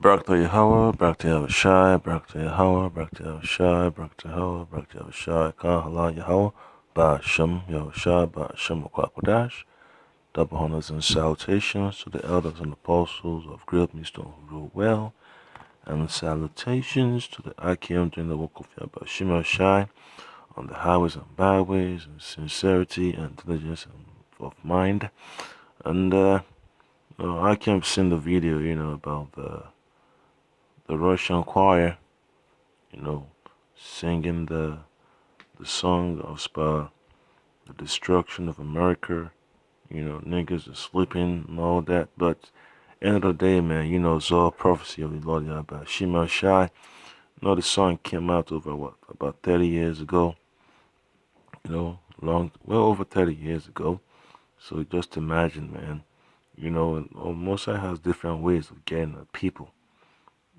Barak to Yahweh, Barak to Yahweh Shai, Barak to Yahweh, Barak to Yahweh Shai, Barak to Yahweh, Barak to Yahweh Shai, Kahala Yahweh, Ba'ashem Yahweh Shai, Ba'ashem Kwakadash. Double honors and salutations to the elders and apostles of Great Wisdom who rule well, and salutations to the Akim during the work of Yahweh Shimel Shai on the highways and byways, and sincerity and diligence of mind. And I can't seen the video, about the Russian choir, singing the song of the destruction of America. Niggas are sleeping and all that. But end of the day, man, it's all prophecy of the Lord Yahweh Shema Shai. The song came out about 30 years ago. Well over 30 years ago. So just imagine, man. Mosai has different ways of getting at people.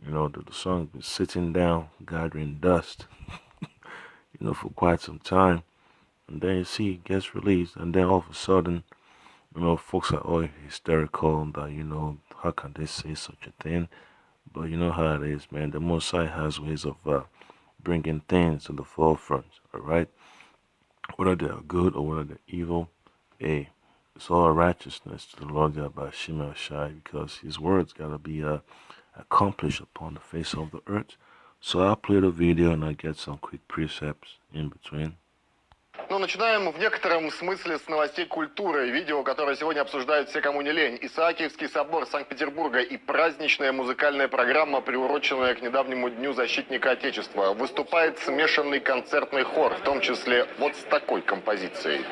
The song's been sitting down, gathering dust, for quite some time. And then you see it gets released, and then all of a sudden, folks are all hysterical that, how can they say such a thing? But you know how it is, man. The Mosai has ways of bringing things to the forefront, alright? Whether they are good or whether they're evil, hey, it's all righteousness to the Lord Yahweh Shema Shai, because his words gotta be accomplished upon the face of the earth. So I'll play the video and I'll get some quick precepts in between. Начинаем в некотором смысле с новостей культуры. Видео, которое сегодня обсуждают все, кому не лень. Исаакиевский собор Санкт-Петербурга и праздничная музыкальная программа, приуроченная к недавнему Дню защитника Отечества. Выступает смешанный концертный хор, в том числе вот с такой композицией.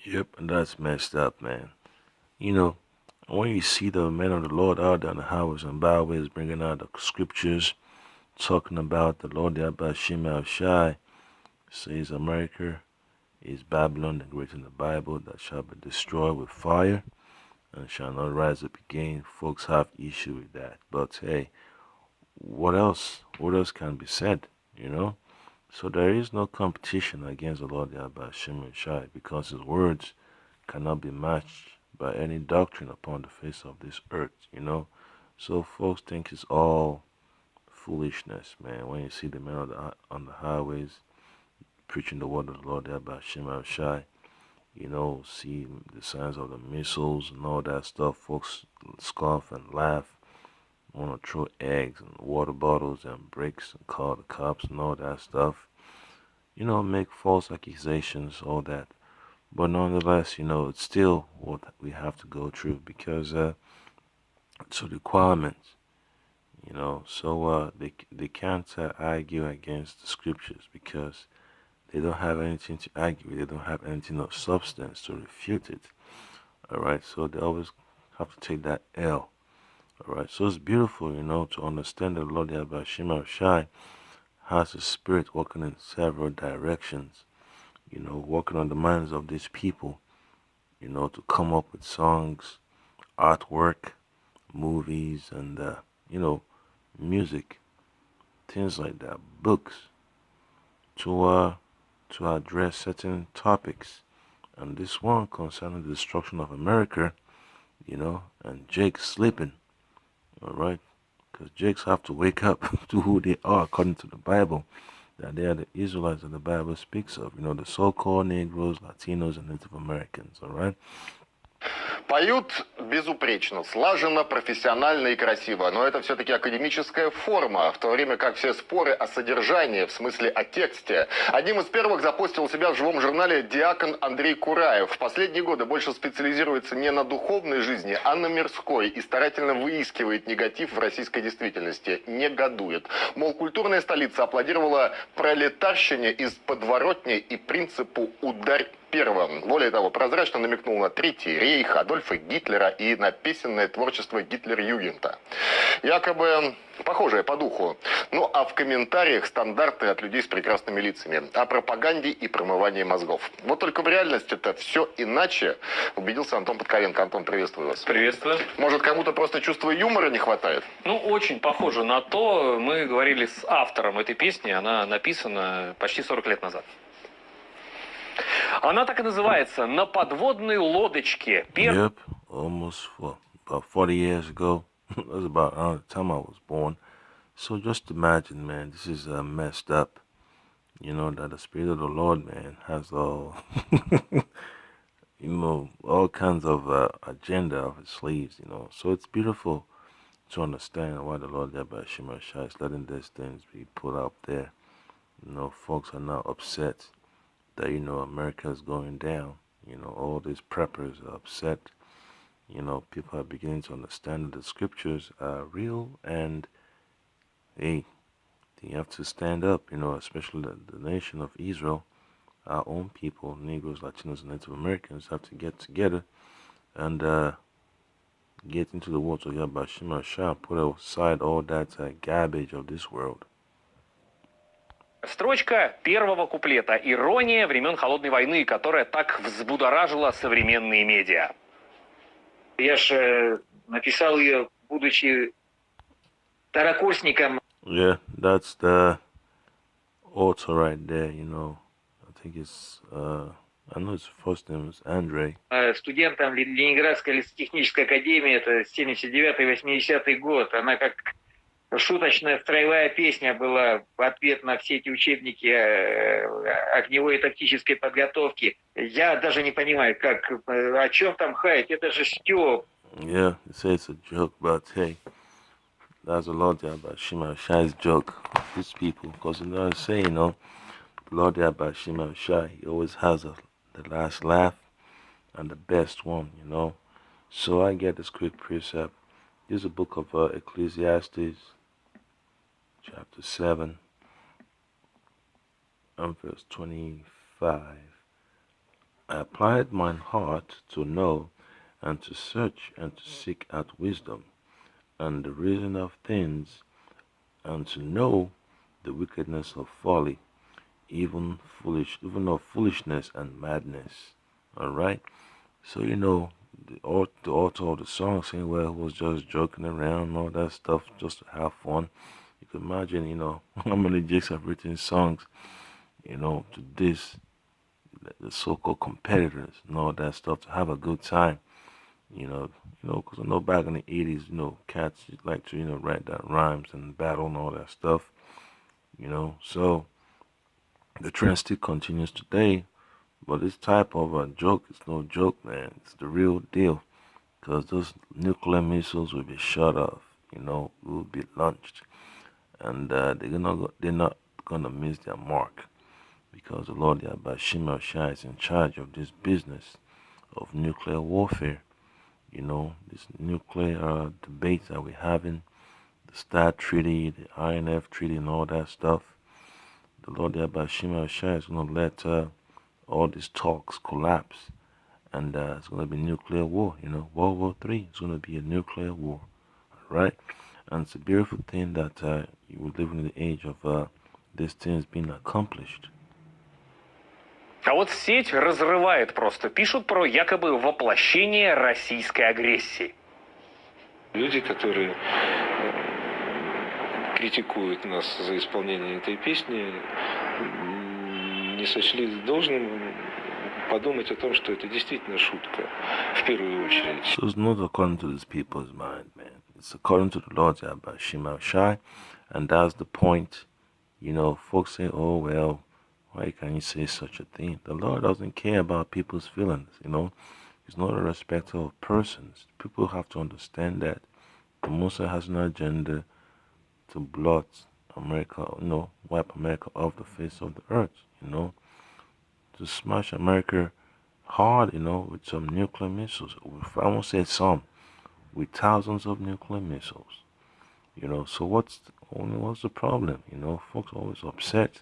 Yep, and that's messed up, man. When you see the men of the Lord out there on the highways and byways bringing out the scriptures, talking about the Lord Yahweh Shema Shai, says America is Babylon, the great in the Bible, that shall be destroyed with fire and shall not rise up again. Folks have issue with that. But hey, what else? What else can be said, So there is no competition against the Lord Yahweh Shema Shai, because his words cannot be matched by any doctrine upon the face of this earth, So folks think it's all foolishness, man. When you see the men on the highways preaching the word of the Lord Yahweh Shema Shai, see the signs of the missiles and all that stuff, folks scoff and laugh, want to throw eggs and water bottles and bricks and call the cops and all that stuff. Make false accusations, all that. But nonetheless, it's still what we have to go through, because it's a requirement, So they can't argue against the scriptures, because they don't have anything to argue with. They don't have anything of substance to refute it. Alright, so they always have to take that L. Alright, so it's beautiful, to understand that the Lord Yahweh Shema Shai has a spirit working in several directions, working on the minds of these people, to come up with songs, artwork, movies, and, music, things like that, books, to address certain topics. And this one concerning the destruction of America, and Jake sleeping, alright? Because Jakes have to wake up to who they are according to the Bible, that they are the Israelites that the Bible speaks of, the so-called Negroes, Latinos, and Native Americans, alright? Поют безупречно, слаженно, профессионально и красиво, но это все-таки академическая форма, в то время как все споры о содержании, в смысле о тексте. Одним из первых запостил себя в живом журнале диакон Андрей Кураев. В последние годы больше специализируется не на духовной жизни, а на мирской, и старательно выискивает негатив в российской действительности, негодует. Мол, культурная столица аплодировала пролетарщине из подворотни и принципу «ударь первым». Более того, прозрачно намекнул на Третий рейх, а до Адольфа Гитлера и на песенное творчество Гитлер-Югента. Якобы похожее по духу. Ну а в комментариях стандарты от людей с прекрасными лицами о пропаганде и промывании мозгов. Вот только в реальности это все иначе, убедился Антон Подковенко. Антон, приветствую вас. Приветствую. Может, кому-то просто чувства юмора не хватает? Ну, очень похоже на то. Мы говорили с автором этой песни. Она написана почти 40 лет назад. Она так и называется «На подводной лодочке». Yep, almost about 40 years ago. That's about the time I was born. So just imagine, man, this is messed up. You know, that the Spirit of the Lord, man, has all, all kinds of agenda of his sleeves, So it's beautiful to understand why the Lord Yahweh Shema Shai is letting these things be put out there. Folks are now upset that, America is going down. All these preppers are upset. People are beginning to understand that the scriptures are real and, hey, you have to stand up, especially the nation of Israel, our own people, Negroes, Latinos, and Native Americans have to get together and get into the words of Yahweh Shema Shah, put aside all that garbage of this world. Строчка первого куплета. Ирония времен Холодной войны, которая так взбудоражила современные медиа. Я же написал ее, будучи второкурсником. Yeah, that's the author right there, I think it's, I know his first name is Andre. Студентом Ленинградской лесотехнической академии, это 79-80 год. Она как шуточная строевая песня была в ответ на все эти учебники огневой и тактической подготовки. Я даже не понимаю, о чем там хаять, это же Стёб. Yeah, they say it's a joke, but hey, that's a lot there about Shema Shai's joke. These people, because I say, the Lord there about Shema Shai, he always has the last laugh and the best one, So I get this quick precept. This is a book of Ecclesiastes, chapter 7, and verse 25. I applied mine heart to know and to search and to seek out wisdom and the reason of things, and to know the wickedness of folly, even of foolishness and madness. All right. So the author of the song saying, well, he was just joking around and all that stuff just to have fun. You can imagine, how many Jakes have written songs, to this the so-called competitors and all that stuff to have a good time. Because I know back in the 80s, cats like to, write down rhymes and battle and all that stuff, So the trend still continues today, but this type of a joke is no joke, man. It's the real deal, because those nuclear missiles will be shut off, will be launched, and they're not gonna miss their mark, because the Lord Yahweh Shema Shai is in charge of this business of nuclear warfare. This nuclear debates that we're having, the START Treaty, the INF Treaty, and all that stuff. The Lord Yahweh Shema Shai is going to let all these talks collapse, and it's going to be nuclear war. World War III is going to be a nuclear war, right? And it's a beautiful thing that we're living in the age of these things being accomplished. А вот сеть разрывает просто. Пишут про якобы воплощение российской агрессии. Люди, которые критикуют нас за исполнение этой песни, не сочли должным подумать о том, что это действительно шутка, в первую очередь. So it's not according to these people's mind, man. It's according to the Lord Yahweh Shema Shai, and that's the point. Folks say, oh, well, why can you say such a thing? The Lord doesn't care about people's feelings, He's not a respecter of persons. People have to understand that the Musa has an agenda to blot America, wipe America off the face of the earth, to smash America hard, with some nuclear missiles. I won't say some, with thousands of nuclear missiles, So what's the problem? Folks are always upset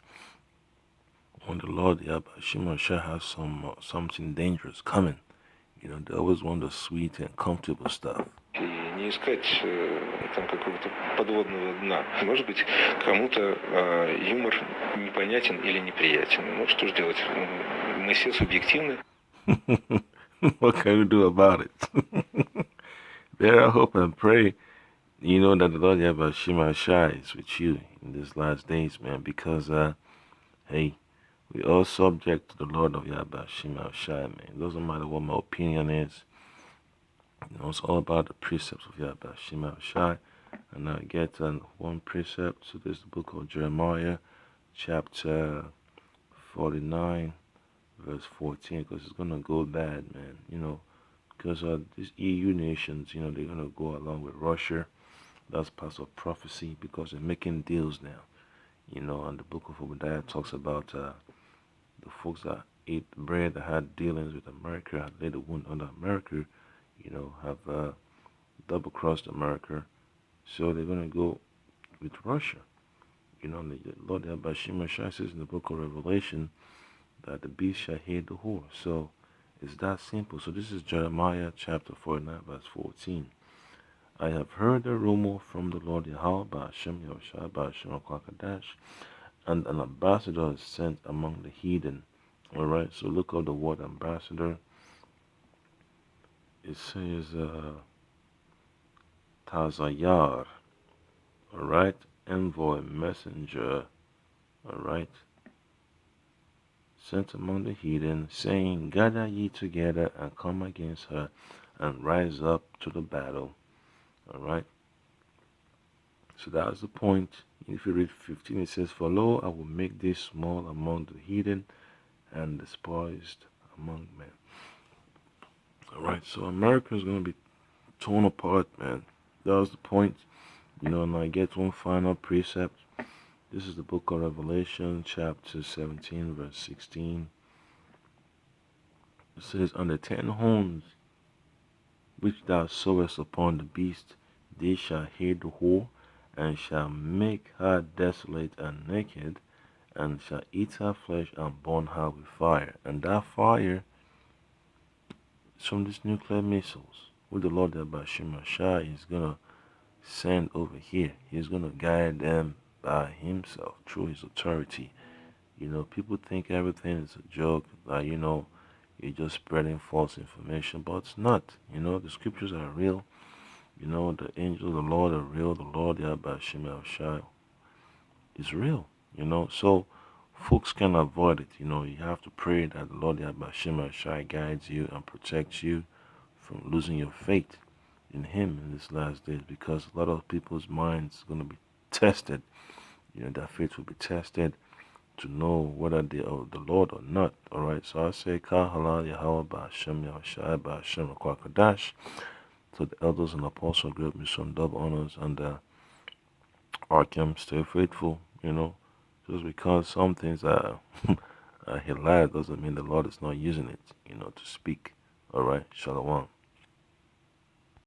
when the Lord Yahweh Shema Shah has something dangerous coming, You know, they always want the sweet and comfortable stuff. И не искать там какого-то подводного дна. Может быть, кому-то юмор непонятен или неприятен. Ну, что ж делать? Мы все субъективны. What can we do about it? Better hope and pray, you know, that the Lord Yahweh Shai is with you in these last days, man, because, hey, we all subject to the Lord of Yahweh Shai, man. It doesn't matter what my opinion is. You know, it's all about the precepts of Yahweh Shai. And I get one precept. So there's the book of Jeremiah, chapter 49, verse 14, because it's going to go bad, man. You know, because these EU nations, you know, they're going to go along with Russia. That's part of prophecy because they're making deals now. You know, and the book of Obadiah talks about the folks that ate bread, that had dealings with America, had laid a wound under America, you know, have double-crossed America. So they're going to go with Russia. You know, the Lord Abashima Shai says in the book of Revelation that the beast shall hate the whore. So it's that simple. So this is Jeremiah chapter 49, verse 14. I have heard a rumor from the Lord Yahweh Ba'ashem Yahushua Ba'ashem Kwakadash, and an ambassador is sent among the heathen. Alright, so look up the word ambassador. It says Tazayar. Alright, envoy, messenger. Alright, sent among the heathen, saying, gather ye together and come against her, and rise up to the battle. Alright, so that's the point. If you read 15, it says, for lo, I will make thee small among the heathen, and despised among men. Alright, so America is going to be torn apart, man. That was the point. You know, and I get one final precept. This is the book of Revelation, chapter 17, verse 16. It says, on the 10 horns which thou sawest upon the beast, they shall hate the whore, and shall make her desolate and naked, and shall eat her flesh and burn her with fire. And that fire is from these nuclear missiles, which the Lord Abashima Shai is going to send over here. He's going to guide them by himself through his authority. You know, people think everything is a joke, that, you know, you're just spreading false information, but it's not. You know, the scriptures are real. You know, the angels of the Lord are real. The Lord Yahweh Shai is real. You know, so folks can avoid it. You know, you have to pray that the Lord Yahweh Shai guides you and protects you from losing your faith in Him in these last days, because a lot of people's minds are going to be tested. You know, their faith will be tested to know whether they are the Lord or not. Alright, so I say, Ka halal Yahweh Ba'ashem Yahushai Ba'ashem Kwakadash. To the elders and apostles, give me some double honors, and Arkham, stay faithful. You know, just because some things are hilarious doesn't mean the Lord is not using it, you know, to speak. Alright, Shalom.